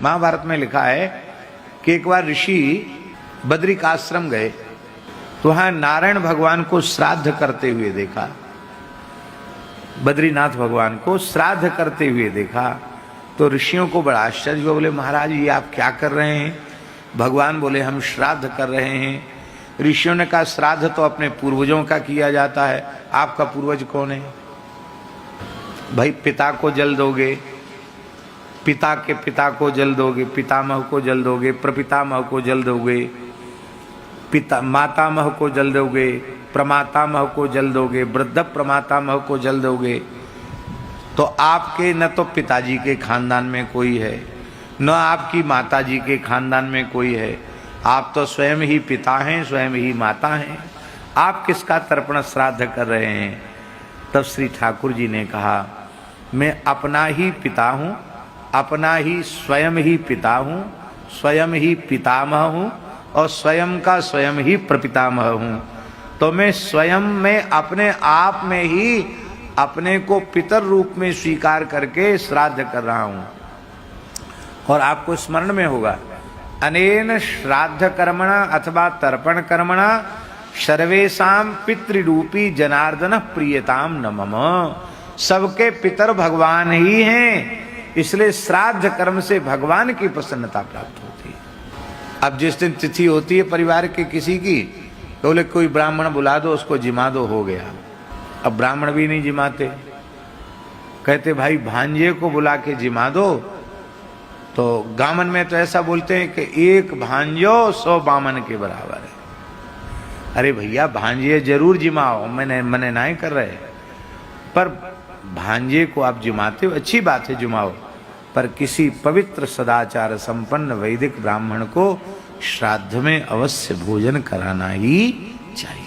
महाभारत में लिखा है कि एक बार ऋषि बद्रिक आश्रम गए तो वहां नारायण भगवान को श्राद्ध करते हुए देखा। बद्रीनाथ भगवान को श्राद्ध करते हुए देखा तो ऋषियों को बड़ा आश्चर्य हुआ। बोले महाराज ये आप क्या कर रहे हैं? भगवान बोले हम श्राद्ध कर रहे हैं। ऋषियों ने कहा श्राद्ध तो अपने पूर्वजों का किया जाता है, आपका पूर्वज कौन है? भाई पिता को जल दोगे, पिता के पिता को जल दोगे, पितामह को जल दोगे, प्रपितामह को जल दोगे, पिता मातामह को जल दोगे, प्रमातामह को जल दोगे, वृद्ध प्रमातामह को जल दोगे, तो आपके न तो पिताजी के खानदान में कोई है न आपकी माताजी के खानदान में कोई है। आप तो स्वयं ही पिता हैं, स्वयं ही माता हैं, आप किसका तर्पण श्राद्ध कर रहे हैं? तब श्री ठाकुर जी ने कहा मैं अपना ही पिता हूँ, अपना ही स्वयं ही पिता हूँ, स्वयं ही पितामह हूँ और स्वयं का स्वयं ही प्रपितामह हूँ। तो मैं स्वयं में अपने आप में ही अपने को पितर रूप में स्वीकार करके श्राद्ध कर रहा हूँ। और आपको स्मरण में होगा अनेन श्राद्ध कर्मणा अथवा तर्पण कर्मणा सर्वेषां पितृरूपी जनार्दन प्रियताम न मम। सबके पितर भगवान ही हैं, इसलिए श्राद्ध कर्म से भगवान की प्रसन्नता प्राप्त होती है। अब जिस दिन तिथि होती है परिवार के किसी की तो बोले कोई ब्राह्मण बुला दो, उसको जिमा दो, हो गया। अब ब्राह्मण भी नहीं जिमाते, कहते भाई भांजे को बुला के जिमा दो। तो गामन में तो ऐसा बोलते हैं कि एक भांजो 100 बामन के बराबर है। अरे भैया भांजे जरूर जिमाओ, मैंने नहीं कर रहे, पर भांजे को आप जिमाते हो अच्छी बात है, जिमाओ, पर किसी पवित्र सदाचार संपन्न वैदिक ब्राह्मण को श्राद्ध में अवश्य भोजन कराना ही चाहिए।